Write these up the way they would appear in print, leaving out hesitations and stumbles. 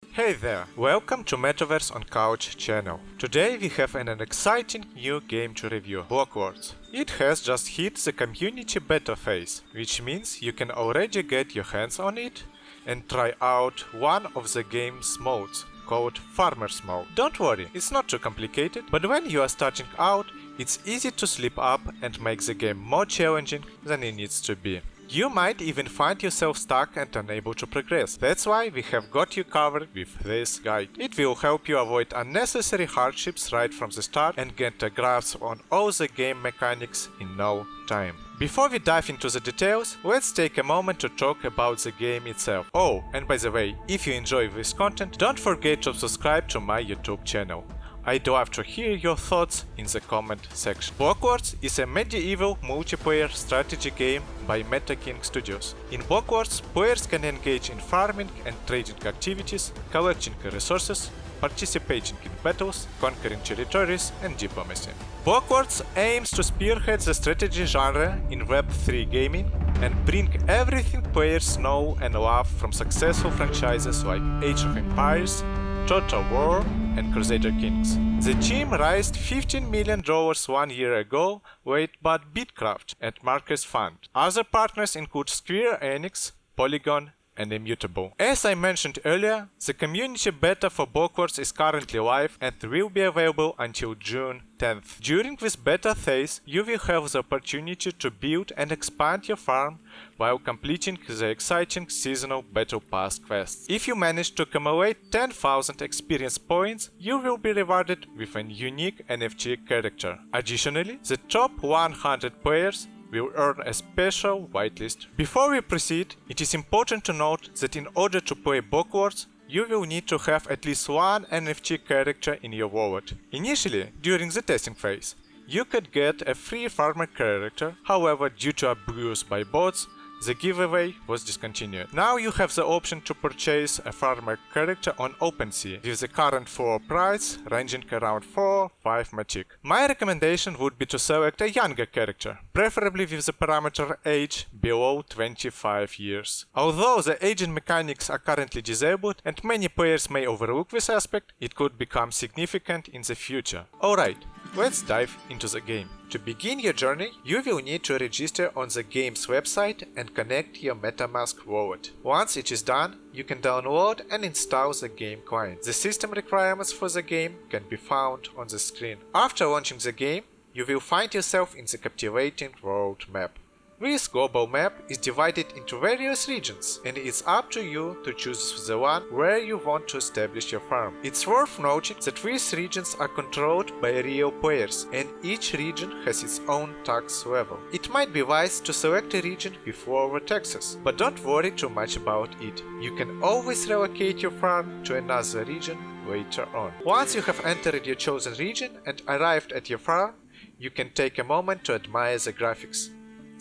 Hey there, welcome to Metaverse on Couch channel. Today we have an exciting new game to review, BLOCKLORDS. It has just hit the community beta phase, which means you can already get your hands on it and try out one of the game's modes, called Farmer's Mode. Don't worry, it's not too complicated, but when you are starting out, it's easy to slip up and make the game more challenging than it needs to be. You might even find yourself stuck and unable to progress. That's why we have got you covered with this guide. It will help you avoid unnecessary hardships right from the start and get a grasp on all the game mechanics in no time. Before we dive into the details, let's take a moment to talk about the game itself. Oh, and by the way, if you enjoy this content, don't forget to subscribe to my YouTube channel. I'd love to hear your thoughts in the comment section. BLOCKLORDS is a medieval multiplayer strategy game by MetaKing Studios. In BLOCKLORDS, players can engage in farming and trading activities, collecting resources, participating in battles, conquering territories, and diplomacy. BLOCKLORDS aims to spearhead the strategy genre in Web3 gaming and bring everything players know and love from successful franchises like Age of Empires, Total War, and Crusader Kings. The team raised $15 million 1 year ago led by Bitcraft and Marcus Fund. Other partners include Square Enix, Polygon, and Immutable. As I mentioned earlier, the community beta for BLOCKLORDS is currently live and will be available until June 10th. During this beta phase, you will have the opportunity to build and expand your farm while completing the exciting seasonal Battle Pass quests. If you manage to accumulate 10,000 experience points, you will be rewarded with a unique NFT character. Additionally, the top 100 players will earn a special whitelist. Before we proceed, it is important to note that in order to play BLOCKLORDS, you will need to have at least one NFT character in your wallet. Initially, during the testing phase, you could get a free farmer character, however, due to abuse by bots, the giveaway was discontinued. Now you have the option to purchase a farmer character on OpenSea with the current floor price ranging around 4-5 MetaKing. My recommendation would be to select a younger character, preferably with the parameter age below 25 years. Although the aging mechanics are currently disabled and many players may overlook this aspect, it could become significant in the future. Alright, let's dive into the game. To begin your journey, you will need to register on the game's website and connect your MetaMask wallet. Once it is done, you can download and install the game client. The system requirements for the game can be found on the screen. After launching the game, you will find yourself in the captivating world map. This global map is divided into various regions, and it's up to you to choose the one where you want to establish your farm. It's worth noting that these regions are controlled by real players, and each region has its own tax level. It might be wise to select a region with lower taxes, but don't worry too much about it. You can always relocate your farm to another region later on. Once you have entered your chosen region and arrived at your farm, you can take a moment to admire the graphics.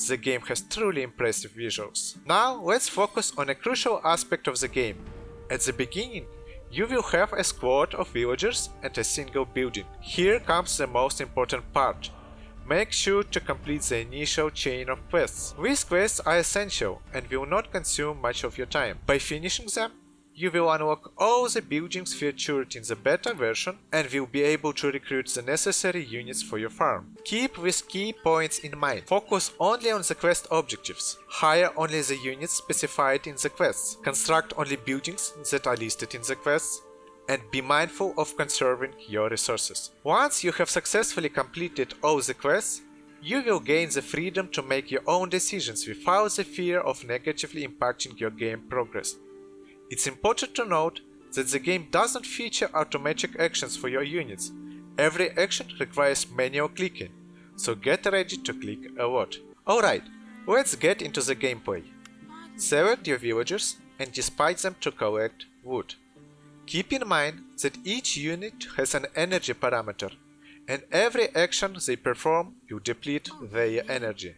The game has truly impressive visuals. Now let's focus on a crucial aspect of the game. At the beginning, you will have a squad of villagers and a single building. Here comes the most important part. Make sure to complete the initial chain of quests. These quests are essential and will not consume much of your time. By finishing them, you will unlock all the buildings featured in the beta version and will be able to recruit the necessary units for your farm. Keep these key points in mind. Focus only on the quest objectives. Hire only the units specified in the quests. Construct only buildings that are listed in the quests. And be mindful of conserving your resources. Once you have successfully completed all the quests, you will gain the freedom to make your own decisions without the fear of negatively impacting your game progress. It's important to note that the game doesn't feature automatic actions for your units. Every action requires manual clicking, so get ready to click a lot. Alright, let's get into the gameplay. Select your villagers and dispatch them to collect wood. Keep in mind that each unit has an energy parameter, and every action they perform will deplete their energy.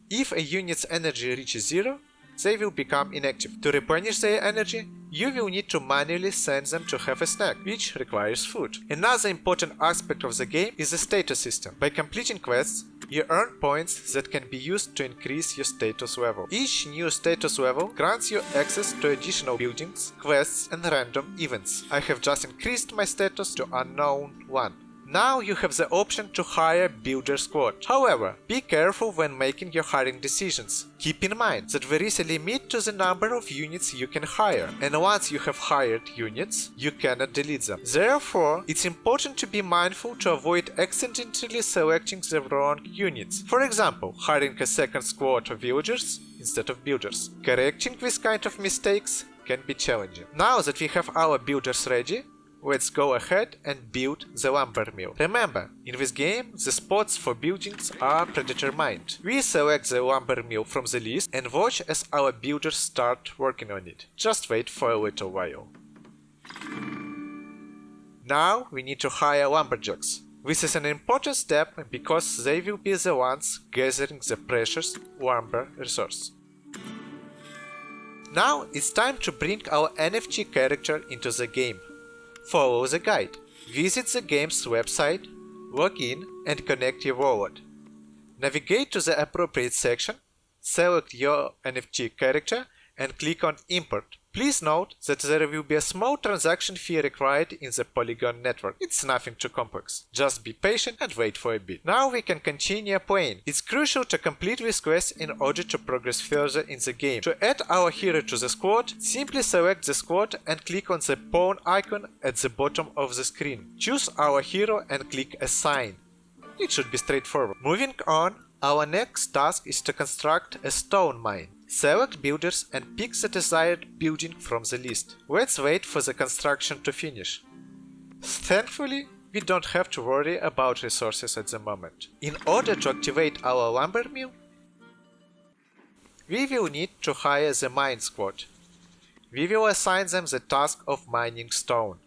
If a unit's energy reaches 0, they will become inactive. To replenish their energy, you will need to manually send them to have a snack, which requires food. Another important aspect of the game is the status system. By completing quests, you earn points that can be used to increase your status level. Each new status level grants you access to additional buildings, quests and random events. I have just increased my status to Unknown 1. Now you have the option to hire Builder Squad. However, be careful when making your hiring decisions. Keep in mind that there is a limit to the number of units you can hire, and once you have hired units, you cannot delete them. Therefore, it's important to be mindful to avoid accidentally selecting the wrong units. For example, hiring a second squad of villagers instead of builders. Correcting this kind of mistakes can be challenging. Now that we have our builders ready, let's go ahead and build the lumber mill. Remember, in this game, the spots for buildings are predetermined. We select the lumber mill from the list and watch as our builders start working on it. Just wait for a little while. Now we need to hire lumberjacks. This is an important step because they will be the ones gathering the precious lumber resource. Now it's time to bring our NFT character into the game. Follow the guide. Visit the game's website, log in and connect your wallet. Navigate to the appropriate section, select your NFT character and click on Import. Please note that there will be a small transaction fee required in the Polygon network. It's nothing too complex. Just be patient and wait for a bit. Now we can continue playing. It's crucial to complete this quest in order to progress further in the game. To add our hero to the squad, simply select the squad and click on the pawn icon at the bottom of the screen. Choose our hero and click Assign. It should be straightforward. Moving on, our next task is to construct a stone mine. Select builders and pick the desired building from the list. Let's wait for the construction to finish. Thankfully, we don't have to worry about resources at the moment. In order to activate our lumber mill, we will need to hire the mine squad. We will assign them the task of mining stone.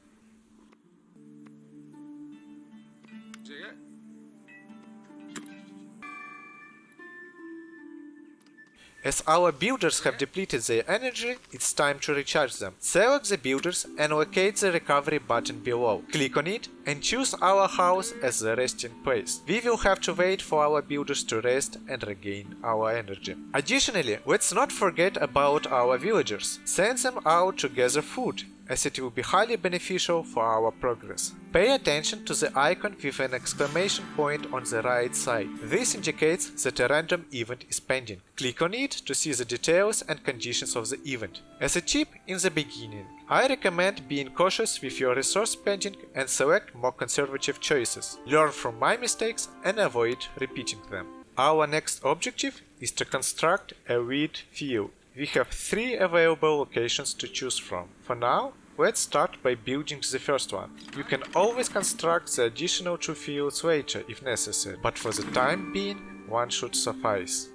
As our builders have depleted their energy, it's time to recharge them. Select the builders and locate the recovery button below. Click on it and choose our house as the resting place. We will have to wait for our builders to rest and regain our energy. Additionally, let's not forget about our villagers. Send them out to gather food, as it will be highly beneficial for our progress. Pay attention to the icon with an exclamation point on the right side. This indicates that a random event is pending. Click on it to see the details and conditions of the event. As a tip in the beginning, I recommend being cautious with your resource spending and select more conservative choices. Learn from my mistakes and avoid repeating them. Our next objective is to construct a wheat field. We have 3 available locations to choose from. For now, let's start by building the first one. You can always construct the additional 2 fields later if necessary, but for the time being, one should suffice.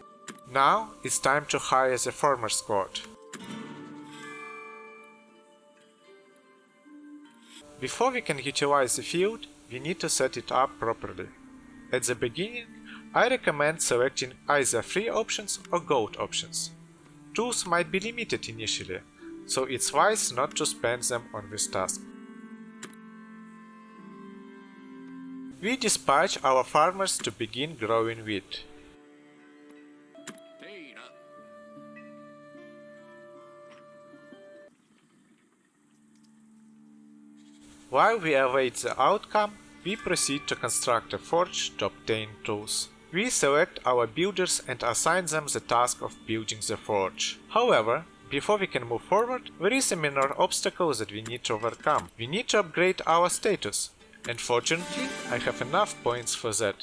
Now it's time to hire the farmer squad. Before we can utilize the field, we need to set it up properly. At the beginning, I recommend selecting either free options or gold options. Tools might be limited initially, so it's wise not to spend them on this task. We dispatch our farmers to begin growing wheat. While we await the outcome, we proceed to construct a forge to obtain tools. We select our builders and assign them the task of building the forge. However, before we can move forward, there is a minor obstacle that we need to overcome. We need to upgrade our status, and fortunately, I have enough points for that.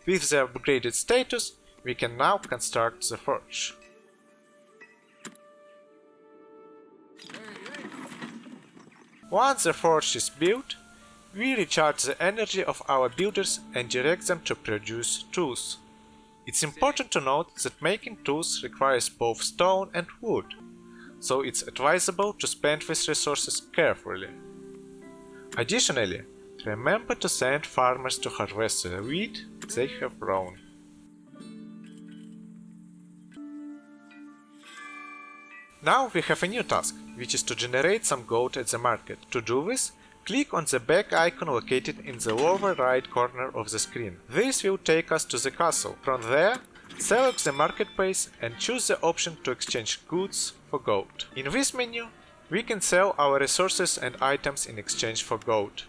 With the upgraded status, we can now construct the forge. Once the forge is built, we recharge the energy of our builders and direct them to produce tools. It's important to note that making tools requires both stone and wood, so it's advisable to spend these resources carefully. Additionally, remember to send farmers to harvest the wheat they have grown. Now we have a new task, which is to generate some gold at the market. To do this, click on the back icon located in the lower right corner of the screen. This will take us to the castle. From there, select the marketplace and choose the option to exchange goods for gold. In this menu, we can sell our resources and items in exchange for gold.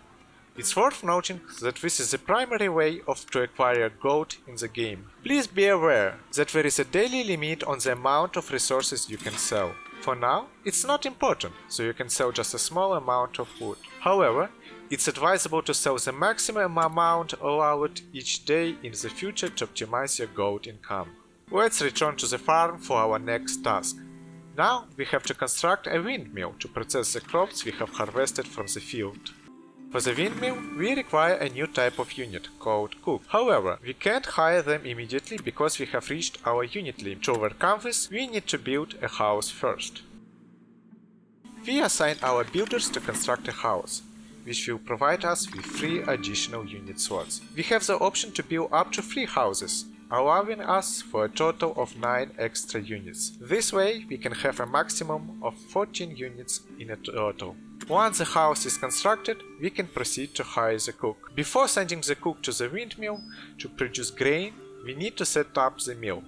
It's worth noting that this is the primary way to acquire gold in the game. Please be aware that there is a daily limit on the amount of resources you can sell. For now, it's not important, so you can sell just a small amount of wood. However, it's advisable to sell the maximum amount allowed each day in the future to optimize your gold income. Let's return to the farm for our next task. Now we have to construct a windmill to process the crops we have harvested from the field. For the windmill, we require a new type of unit, called cook. However, we can't hire them immediately because we have reached our unit limit. To overcome this, we need to build a house first. We assign our builders to construct a house, which will provide us with 3 additional unit slots. We have the option to build up to 3 houses, allowing us for a total of 9 extra units. This way, we can have a maximum of 14 units in a total. Once the house is constructed, we can proceed to hire the cook. Before sending the cook to the windmill to produce grain, we need to set up the mill.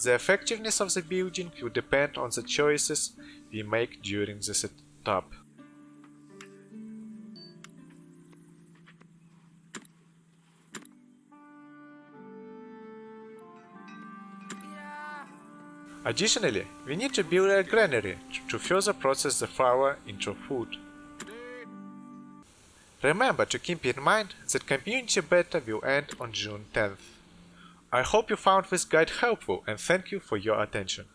The effectiveness of the building will depend on the choices we make during the setup. Additionally, we need to build a granary to further process the flour into food. Remember to keep in mind that Community Beta will end on June 10th. I hope you found this guide helpful and thank you for your attention.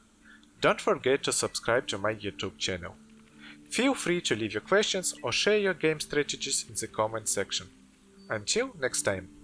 Don't forget to subscribe to my YouTube channel. Feel free to leave your questions or share your game strategies in the comment section. Until next time.